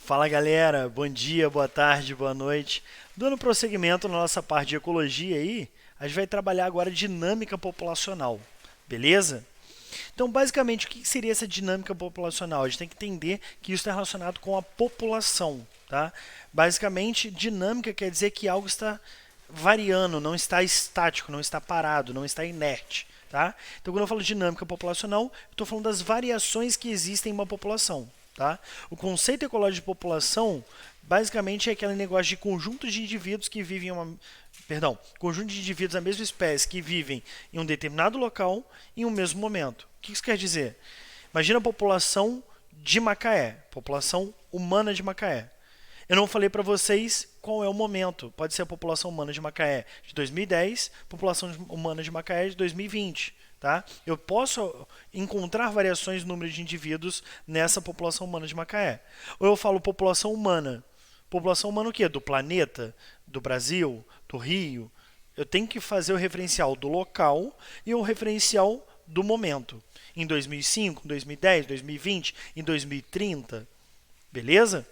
Fala galera, bom dia, boa tarde, boa noite. Dando prosseguimento na nossa parte de ecologia aí, a gente vai trabalhar agora dinâmica populacional, beleza? Então, basicamente, o que seria essa dinâmica populacional? A gente tem que entender que isso está relacionado com a população, tá? Basicamente, dinâmica quer dizer que algo está variando, não está estático, não está parado, não está inerte, tá? Então, quando eu falo de dinâmica populacional, eu estou falando das variações que existem em uma população, tá? O conceito ecológico de população, basicamente, é aquele negócio de conjunto de indivíduos que vivem em uma... Perdão, conjunto de indivíduos da mesma espécie que vivem em um determinado local em um mesmo momento. O que isso quer dizer? Imagina a população de Macaé, população humana de Macaé. Eu não falei para vocês qual é o momento. Pode ser a população humana de Macaé de 2010, população humana de Macaé de 2020. Tá? Eu posso encontrar variações no número de indivíduos nessa população humana de Macaé. Ou eu falo população humana. População humana o quê? Do planeta, do Brasil, do Rio. Eu tenho que fazer o referencial do local e o referencial do momento. Em 2005, em 2010, 2020, em 2030. Beleza?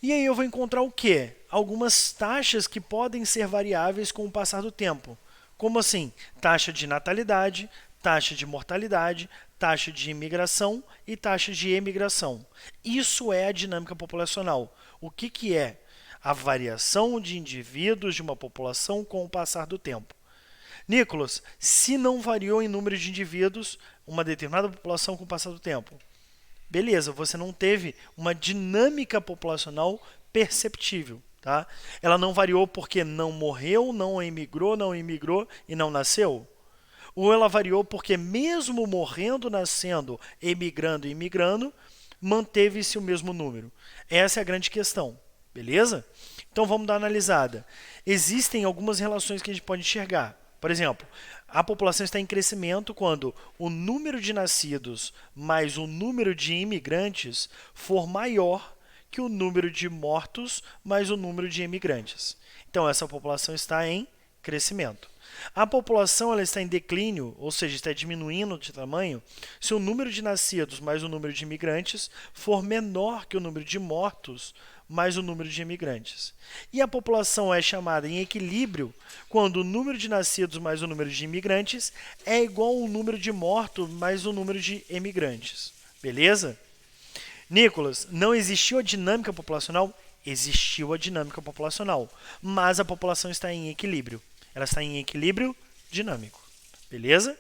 E aí eu vou encontrar o quê? Algumas taxas que podem ser variáveis com o passar do tempo. Como assim? Taxa de natalidade, taxa de mortalidade, taxa de imigração e taxa de emigração. Isso é a dinâmica populacional. O que é? A variação de indivíduos de uma população com o passar do tempo. Nicolas, se não variou em número de indivíduos, uma determinada população com o passar do tempo, beleza, você não teve uma dinâmica populacional perceptível. Tá? Ela não variou porque não morreu, não emigrou e não nasceu? Ou ela variou porque mesmo morrendo, nascendo, emigrando e imigrando, manteve-se o mesmo número? Essa é a grande questão, beleza? Então vamos dar uma analisada. Existem algumas relações que a gente pode enxergar. Por exemplo, a população está em crescimento quando o número de nascidos mais o número de imigrantes for maior que o número de mortos mais o número de imigrantes. Então, essa população está em crescimento. A população ela está em declínio, ou seja, está diminuindo de tamanho, se o número de nascidos mais o número de imigrantes for menor que o número de mortos mais o número de imigrantes. E a população é chamada em equilíbrio quando o número de nascidos mais o número de imigrantes é igual ao número de mortos mais o número de imigrantes. Beleza? Nicolas, não existiu a dinâmica populacional? Existiu a dinâmica populacional, mas a população está em equilíbrio. Ela está em equilíbrio dinâmico. Beleza?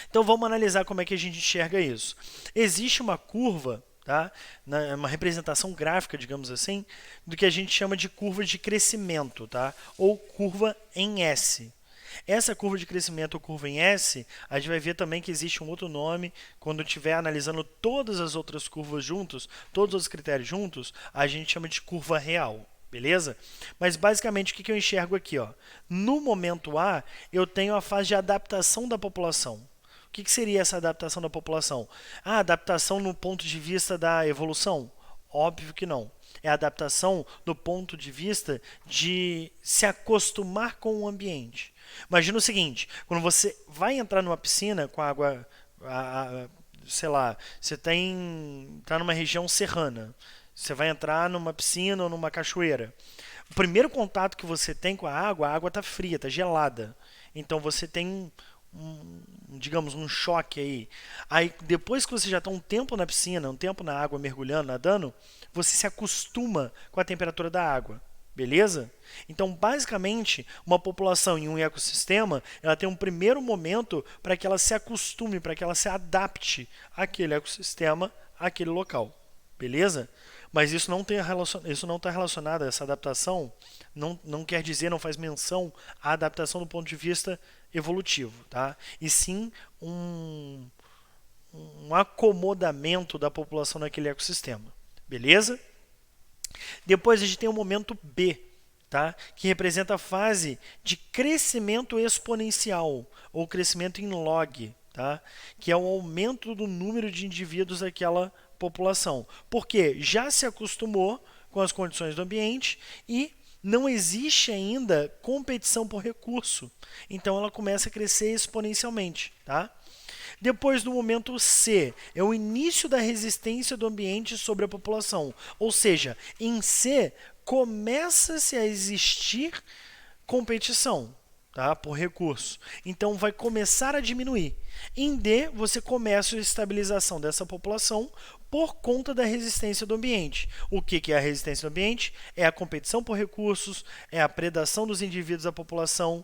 Então vamos analisar como é que a gente enxerga isso. Existe uma curva, tá? Uma representação gráfica, digamos assim, do que a gente chama de curva de crescimento, tá? Ou curva em S. Essa curva de crescimento ou curva em S, a gente vai ver também que existe um outro nome, quando estiver analisando todas as outras curvas juntos, todos os critérios juntos, a gente chama de curva real, beleza? Mas basicamente o que eu enxergo aqui? Ó? No momento A, eu tenho a fase de adaptação da população. O que seria essa adaptação da população? Ah, adaptação no ponto de vista da evolução? Óbvio que não. É a adaptação do ponto de vista de se acostumar com o ambiente. Imagina o seguinte, quando você vai entrar numa piscina com água, sei lá, você está numa região serrana, você vai entrar numa piscina ou numa cachoeira. O primeiro contato que você tem com a água está fria, está gelada. Então você tem digamos, um choque aí. Aí depois que você já está um tempo na piscina, um tempo na água mergulhando, nadando, você se acostuma com a temperatura da água. Beleza? Então, basicamente, uma população em um ecossistema, ela tem um primeiro momento para que ela se acostume, para que ela se adapte àquele ecossistema, àquele local. Beleza? Mas isso não está relacionado a essa adaptação, não quer dizer, não faz menção à adaptação do ponto de vista evolutivo, tá? E sim um acomodamento da população naquele ecossistema. Beleza? Depois a gente tem o momento B, tá? Que representa a fase de crescimento exponencial, ou crescimento em log, tá? Que é o aumento do número de indivíduos daquela população. Porque já se acostumou com as condições do ambiente e não existe ainda competição por recurso. Então ela começa a crescer exponencialmente. Tá? Depois do momento C, é o início da resistência do ambiente sobre a população. Ou seja, em C, começa-se a existir competição, tá? Por recurso. Então, vai começar a diminuir. Em D, você começa a estabilização dessa população por conta da resistência do ambiente. O que é a resistência do ambiente? É a competição por recursos, é a predação dos indivíduos da população,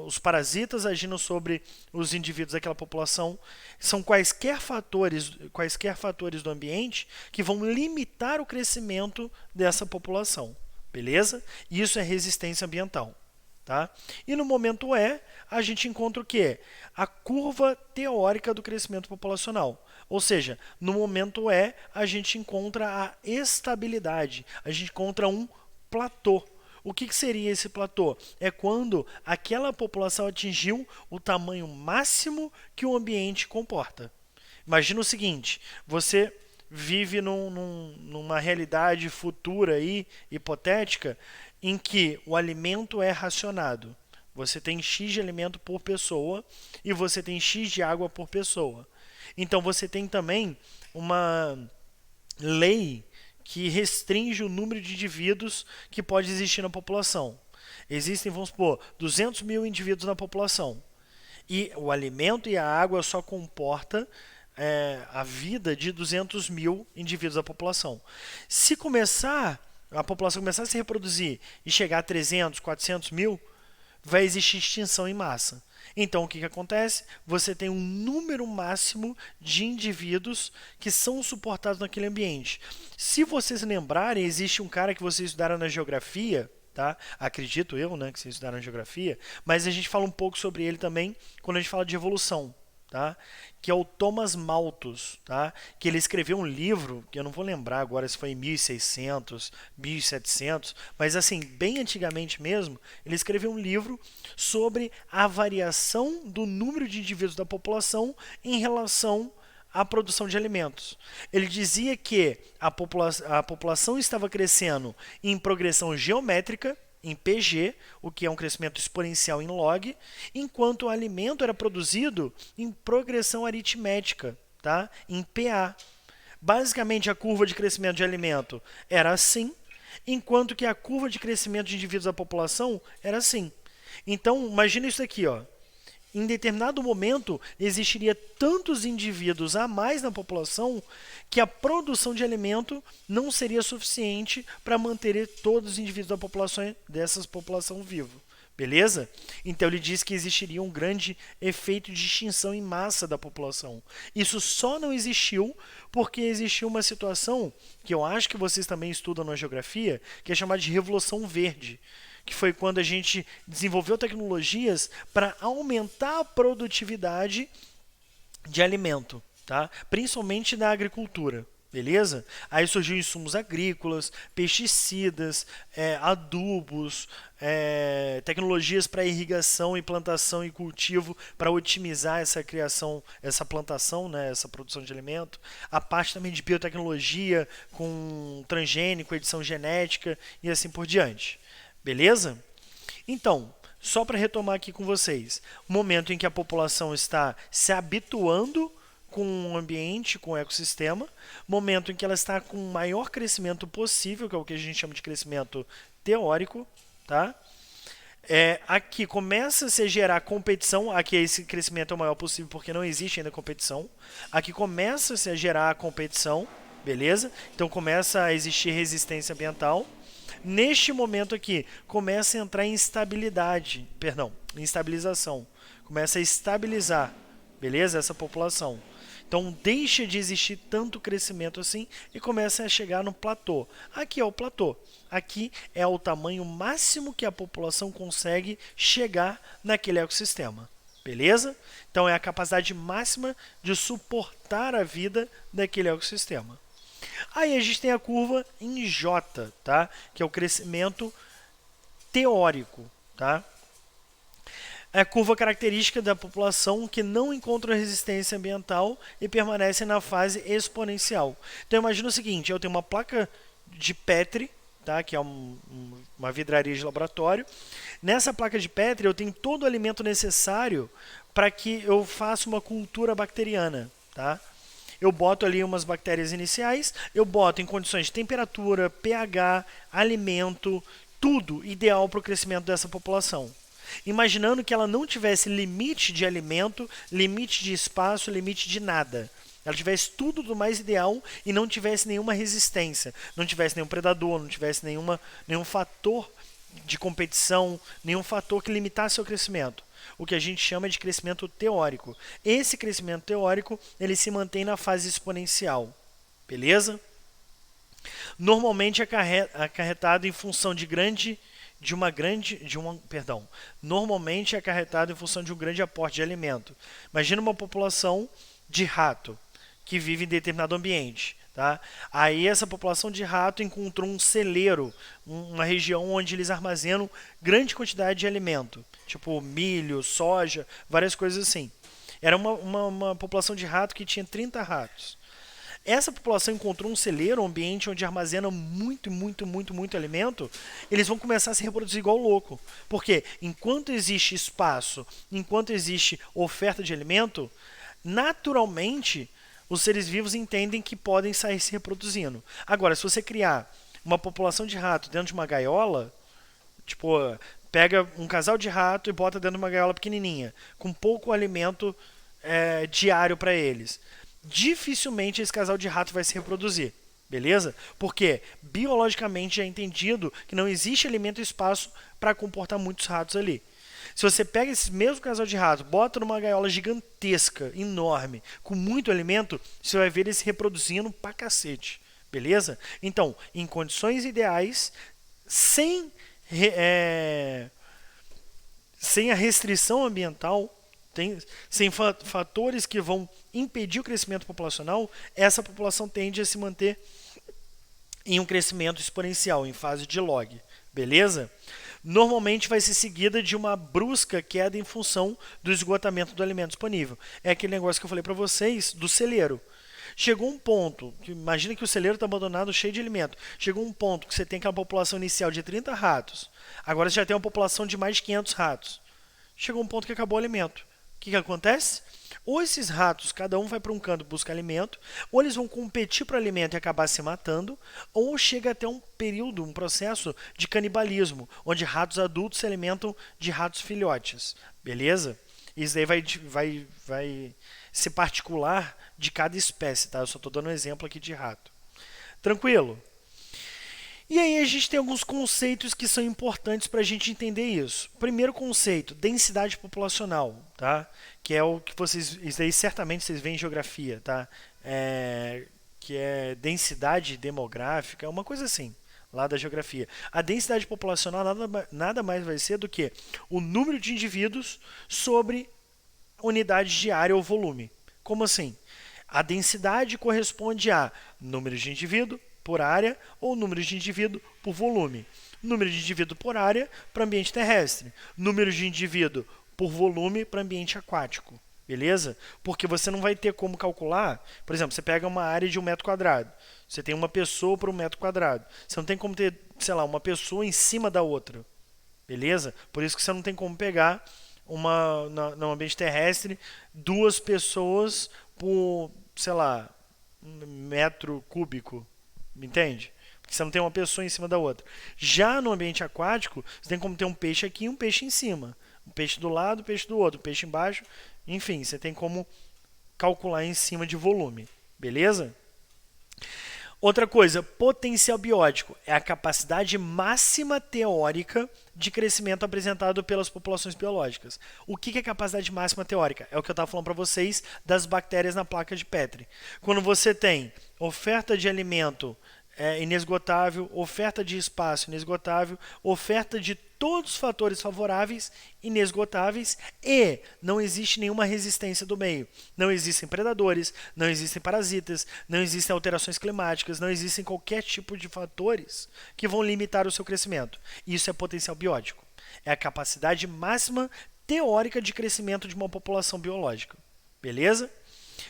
os parasitas agindo sobre os indivíduos daquela população. São quaisquer fatores do ambiente que vão limitar o crescimento dessa população. Beleza? Isso é resistência ambiental. Tá? E no momento E, a gente encontra o quê? A curva teórica do crescimento populacional. Ou seja, no momento E, a gente encontra a estabilidade, a gente encontra um platô. O que seria esse platô? É quando aquela população atingiu o tamanho máximo que o ambiente comporta. Imagina o seguinte, você vive numa realidade futura aí, hipotética, em que o alimento é racionado. Você tem X de alimento por pessoa e você tem X de água por pessoa. Então você tem também uma lei que restringe o número de indivíduos que pode existir na população. Existem, vamos supor, 200 mil indivíduos na população. E o alimento e a água só comporta a vida de 200 mil indivíduos da população. Se a população começar a se reproduzir e chegar a 300, 400 mil, vai existir extinção em massa. Então, o que acontece? Você tem um número máximo de indivíduos que são suportados naquele ambiente. Se vocês lembrarem, existe um cara que vocês estudaram na geografia, tá? Acredito eu, né, que vocês estudaram na geografia, mas a gente fala um pouco sobre ele também quando a gente fala de evolução. Tá? Que é o Thomas Malthus, tá? Que ele escreveu um livro, que eu não vou lembrar agora se foi em 1600, 1700, mas assim, bem antigamente mesmo, ele escreveu um livro sobre a variação do número de indivíduos da população em relação à produção de alimentos. Ele dizia que a população estava crescendo em progressão geométrica, em PG, o que é um crescimento exponencial em log, enquanto o alimento era produzido em progressão aritmética, tá? Em PA. Basicamente, a curva de crescimento de alimento era assim, enquanto que a curva de crescimento de indivíduos da população era assim. Então, imagina isso aqui, ó. Em determinado momento, existiria tantos indivíduos a mais na população que a produção de alimento não seria suficiente para manter todos os indivíduos da população, dessas população vivo. Beleza? Então ele diz que existiria um grande efeito de extinção em massa da população. Isso só não existiu porque existiu uma situação que eu acho que vocês também estudam na geografia, que é chamada de Revolução Verde, que foi quando a gente desenvolveu tecnologias para aumentar a produtividade de alimento, tá? Principalmente na agricultura. Beleza? Aí surgiu insumos agrícolas, pesticidas, adubos, tecnologias para irrigação e plantação e cultivo para otimizar essa criação, essa plantação, né, essa produção de alimento. A parte também de biotecnologia com transgênico, edição genética e assim por diante. Beleza? Então, só para retomar aqui com vocês, momento em que a população está se habituando com o ambiente, com o ecossistema, momento em que ela está com o maior crescimento possível, que é o que a gente chama de crescimento teórico, tá? Aqui começa-se a gerar competição, aqui esse crescimento é o maior possível porque não existe ainda competição. Aqui começa-se a gerar a competição, beleza? Então começa a existir resistência ambiental. Neste momento aqui, começa a entrar em estabilização. Começa a estabilizar, beleza? Essa população. Então, deixa de existir tanto crescimento assim e começa a chegar no platô. Aqui é o platô. Aqui é o tamanho máximo que a população consegue chegar naquele ecossistema. Beleza? Então, é a capacidade máxima de suportar a vida daquele ecossistema. Aí a gente tem a curva em J, tá? Que é o crescimento teórico, tá? É a curva característica da população que não encontra resistência ambiental e permanece na fase exponencial. Então imagina o seguinte, eu tenho uma placa de Petri, tá? Que é uma vidraria de laboratório. Nessa placa de Petri eu tenho todo o alimento necessário para que eu faça uma cultura bacteriana, tá? Eu boto ali umas bactérias iniciais, eu boto em condições de temperatura, pH, alimento, tudo ideal para o crescimento dessa população. Imaginando que ela não tivesse limite de alimento, limite de espaço, limite de nada. Ela tivesse tudo do mais ideal e não tivesse nenhuma resistência, não tivesse nenhum predador, não tivesse nenhum fator de competição, nenhum fator que limitasse seu crescimento. O que a gente chama de crescimento teórico. Esse crescimento teórico, ele se mantém na fase exponencial. Beleza? Normalmente acarretado em função normalmente é acarretado em função de um grande aporte de alimento. Imagina uma população de rato que vive em determinado ambiente. Tá? Aí essa população de rato encontrou um celeiro, uma região onde eles armazenam grande quantidade de alimento, tipo milho, soja, várias coisas assim. Era uma população de rato que tinha 30 ratos. Essa população encontrou um celeiro, um ambiente onde armazena muito alimento, eles vão começar a se reproduzir igual louco. Porque enquanto existe espaço, enquanto existe oferta de alimento, naturalmente os seres vivos entendem que podem sair se reproduzindo. Agora, se você criar uma população de rato dentro de uma gaiola, tipo, pega um casal de rato e bota dentro de uma gaiola pequenininha, com pouco alimento diário para eles, dificilmente esse casal de rato vai se reproduzir. Beleza? Porque biologicamente já é entendido que não existe alimento e espaço para comportar muitos ratos ali. Se você pega esse mesmo casal de rato, bota numa gaiola gigantesca, enorme, com muito alimento, você vai ver eles se reproduzindo pra cacete. Beleza? Então, em condições ideais, sem a restrição ambiental, sem fatores que vão impedir o crescimento populacional, essa população tende a se manter em um crescimento exponencial, em fase de log. Beleza? Normalmente vai ser seguida de uma brusca queda em função do esgotamento do alimento disponível. É aquele negócio que eu falei para vocês do celeiro. Chegou um ponto, imagina que o celeiro está abandonado cheio de alimento. Chegou um ponto que você tem aquela população inicial de 30 ratos. Agora você já tem uma população de mais de 500 ratos. Chegou um ponto que acabou o alimento. O que acontece? Ou esses ratos, cada um vai para um canto buscar alimento, ou eles vão competir para alimento e acabar se matando, ou chega até um período, um processo de canibalismo, onde ratos adultos se alimentam de ratos filhotes. Beleza? Isso daí vai ser particular de cada espécie, tá? Eu só estou dando um exemplo aqui de rato. Tranquilo? E aí a gente tem alguns conceitos que são importantes para a gente entender isso. Primeiro conceito, densidade populacional, tá? Que é o que isso aí certamente vocês veem em geografia, tá? Que é densidade demográfica, uma coisa assim, lá da geografia. A densidade populacional nada mais vai ser do que o número de indivíduos sobre unidade de área ou volume. Como assim? A densidade corresponde a número de indivíduo por área ou número de indivíduo por volume. Número de indivíduo por área para ambiente terrestre. Número de indivíduo por volume para ambiente aquático. Beleza? Porque você não vai ter como calcular. Por exemplo, você pega uma área de 1 metro quadrado. Você tem uma pessoa por 1 metro quadrado. Você não tem como ter, sei lá, uma pessoa em cima da outra. Beleza? Por isso que você não tem como pegar no ambiente terrestre 2 pessoas por, sei lá, 1 metro cúbico. Me entende? Porque você não tem uma pessoa em cima da outra. Já no ambiente aquático, você tem como ter um peixe aqui e um peixe em cima. Um peixe do lado, um peixe do outro, um peixe embaixo. Enfim, você tem como calcular em cima de volume. Beleza? Outra coisa, potencial biótico é a capacidade máxima teórica de crescimento apresentado pelas populações biológicas. O que é capacidade máxima teórica? É o que eu estava falando para vocês das bactérias na placa de Petri. Quando você tem oferta de alimento inesgotável, oferta de espaço inesgotável, oferta de todos os fatores favoráveis inesgotáveis e não existe nenhuma resistência do meio. Não existem predadores, não existem parasitas, não existem alterações climáticas, não existem qualquer tipo de fatores que vão limitar o seu crescimento. Isso é potencial biótico. É a capacidade máxima teórica de crescimento de uma população biológica. Beleza?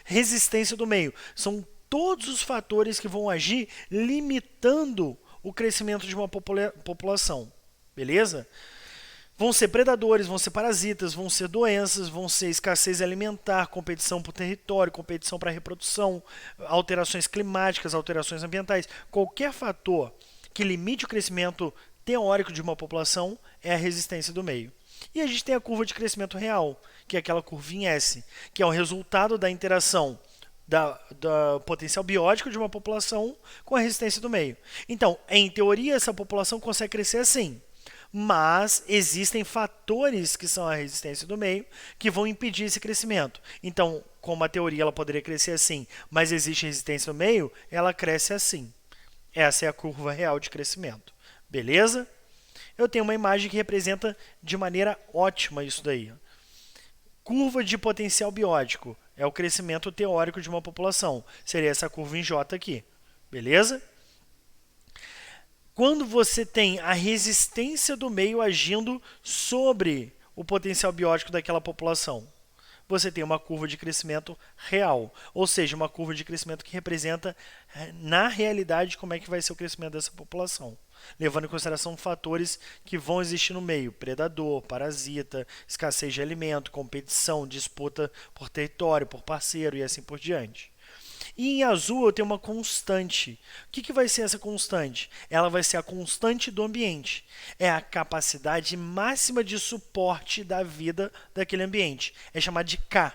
Resistência do meio. São todos os fatores que vão agir limitando o crescimento de uma população. Beleza? Vão ser predadores, vão ser parasitas, vão ser doenças, vão ser escassez alimentar, competição por território, competição para reprodução, alterações climáticas, alterações ambientais. Qualquer fator que limite o crescimento teórico de uma população é a resistência do meio. E a gente tem a curva de crescimento real, que é aquela curvinha S, que é o resultado da interação do potencial biótico de uma população com a resistência do meio. Então, em teoria, essa população consegue crescer assim. Mas existem fatores que são a resistência do meio que vão impedir esse crescimento. Então, como a teoria ela poderia crescer assim, mas existe resistência no meio, ela cresce assim. Essa é a curva real de crescimento. Beleza? Eu tenho uma imagem que representa de maneira ótima isso daí. Curva de potencial biótico é o crescimento teórico de uma população. Seria essa curva em J aqui. Beleza? Quando você tem a resistência do meio agindo sobre o potencial biótico daquela população, você tem uma curva de crescimento real, ou seja, uma curva de crescimento que representa na realidade como é que vai ser o crescimento dessa população, levando em consideração fatores que vão existir no meio: predador, parasita, escassez de alimento, competição, disputa por território, por parceiro e assim por diante. E em azul eu tenho uma constante. O que vai ser essa constante? Ela vai ser a constante do ambiente. É a capacidade máxima de suporte da vida daquele ambiente. É chamada de K.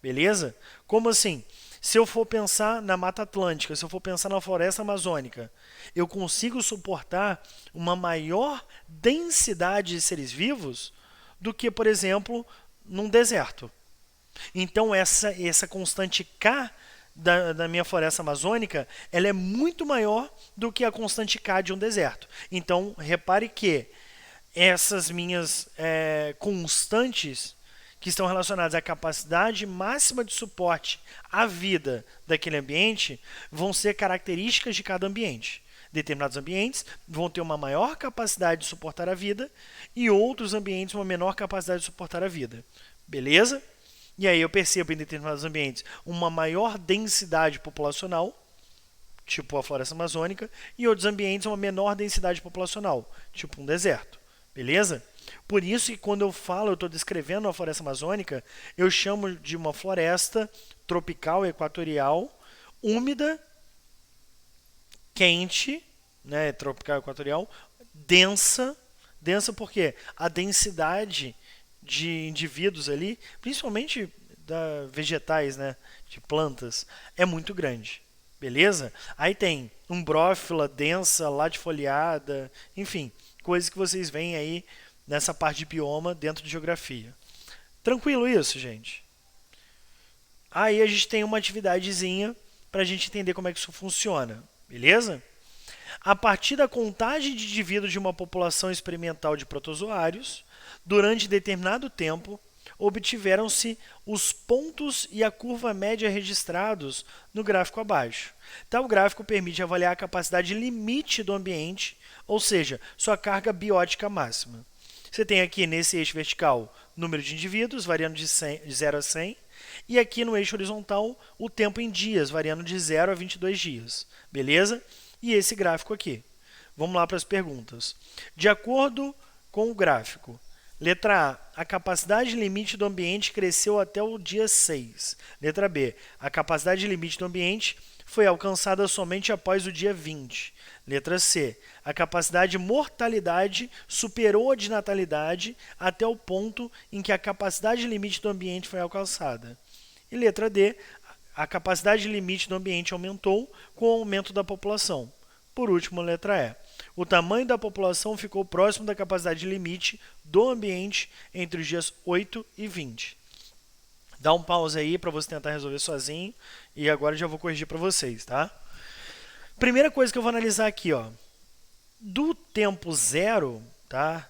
Beleza? Como assim? Se eu for pensar na Mata Atlântica, se eu for pensar na Floresta Amazônica, eu consigo suportar uma maior densidade de seres vivos do que, por exemplo, num deserto. Então, essa constante K da minha floresta amazônica, ela é muito maior do que a constante K de um deserto. Então, repare que essas minhas constantes que estão relacionadas à capacidade máxima de suporte à vida daquele ambiente vão ser características de cada ambiente. Determinados ambientes vão ter uma maior capacidade de suportar a vida e outros ambientes uma menor capacidade de suportar a vida. Beleza? E aí eu percebo em determinados ambientes uma maior densidade populacional, tipo a floresta amazônica, e em outros ambientes uma menor densidade populacional, tipo um deserto. Beleza? Por isso que quando eu estou descrevendo a floresta amazônica, eu chamo de uma floresta tropical, equatorial, úmida, quente, né, tropical equatorial, densa. Densa porque a densidade de indivíduos ali, principalmente vegetais, né, de plantas, é muito grande. Beleza? Aí tem umbrófila densa, latifoliada, enfim, coisas que vocês veem aí nessa parte de bioma dentro de geografia. Tranquilo isso, gente? Aí a gente tem uma atividadezinha para a gente entender como é que isso funciona. Beleza? A partir da contagem de indivíduos de uma população experimental de protozoários, durante determinado tempo, obtiveram-se os pontos e a curva média registrados no gráfico abaixo. Tal gráfico permite avaliar a capacidade limite do ambiente, ou seja, sua carga biótica máxima. Você tem aqui nesse eixo vertical número de indivíduos, variando de 0 a 100, e aqui no eixo horizontal o tempo em dias, variando de 0 a 22 dias. Beleza? E esse gráfico aqui. Vamos lá para as perguntas. De acordo com o gráfico, letra A, a capacidade limite do ambiente cresceu até o dia 6. Letra B, a capacidade limite do ambiente foi alcançada somente após o dia 20. Letra C, a capacidade de mortalidade superou a de natalidade até o ponto em que a capacidade limite do ambiente foi alcançada. E letra D, a capacidade limite do ambiente aumentou com o aumento da população. Por último, letra E. O tamanho da população ficou próximo da capacidade limite do ambiente entre os dias 8 e 20. Dá um pause aí para você tentar resolver sozinho e agora eu já vou corrigir para vocês, tá? Primeira coisa que eu vou analisar aqui, ó, do tempo zero, tá?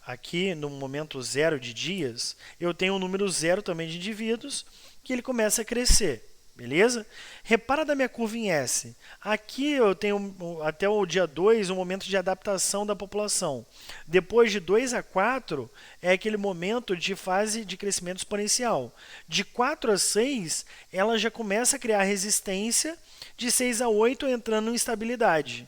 Aqui no momento zero de dias, eu tenho um número zero também de indivíduos que ele começa a crescer. Beleza? Repara da minha curva em S. Aqui eu tenho até o dia 2 um momento de adaptação da população. Depois de 2 a 4 é aquele momento de fase de crescimento exponencial. De 4 a 6 ela já começa a criar resistência. De 6 a 8 entrando em estabilidade.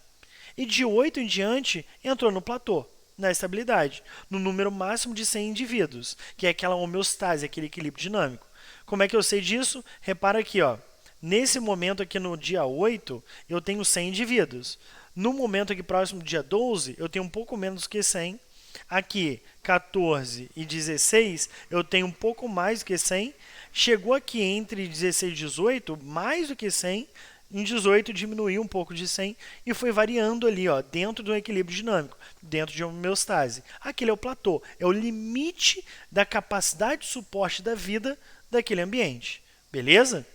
E de 8 em diante entrou no platô. na estabilidade, no número máximo de 100 indivíduos, que é aquela homeostase, aquele equilíbrio dinâmico. Como é que eu sei disso? Repara aqui, ó. Nesse momento aqui no dia 8, eu tenho 100 indivíduos. No momento aqui próximo do dia 12, eu tenho um pouco menos que 100. Aqui, 14 e 16, eu tenho um pouco mais do que 100. Chegou aqui entre 16 e 18, mais do que 100. Em 18 diminuiu um pouco de 100 e foi variando ali, ó, dentro do equilíbrio dinâmico, dentro de uma homeostase. Aquele é o platô, é o limite da capacidade de suporte da vida daquele ambiente. Beleza?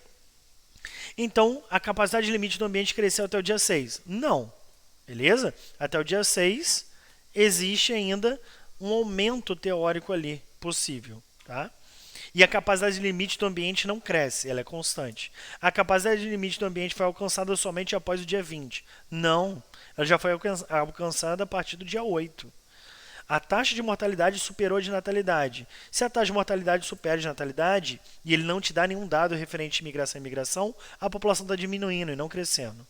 Então, a capacidade limite do ambiente cresceu até o dia 6? Não. Beleza? Até o dia 6 existe ainda um aumento teórico ali possível. Tá? E a capacidade limite do ambiente não cresce, ela é constante. A capacidade limite do ambiente foi alcançada somente após o dia 20. Não, ela já foi alcançada a partir do dia 8. A taxa de mortalidade superou a de natalidade. Se a taxa de mortalidade supera a de natalidade e ele não te dá nenhum dado referente à imigração e imigração, a população está diminuindo e não crescendo.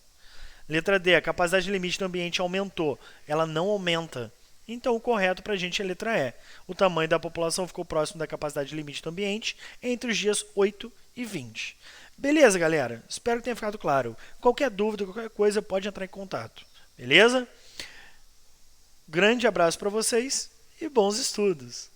Letra D, a capacidade limite do ambiente aumentou. Ela não aumenta. Então, o correto para a gente é a letra E. O tamanho da população ficou próximo da capacidade limite do ambiente entre os dias 8 e 20. Beleza, galera? Espero que tenha ficado claro. Qualquer dúvida, qualquer coisa, pode entrar em contato. Beleza? Grande abraço para vocês e bons estudos!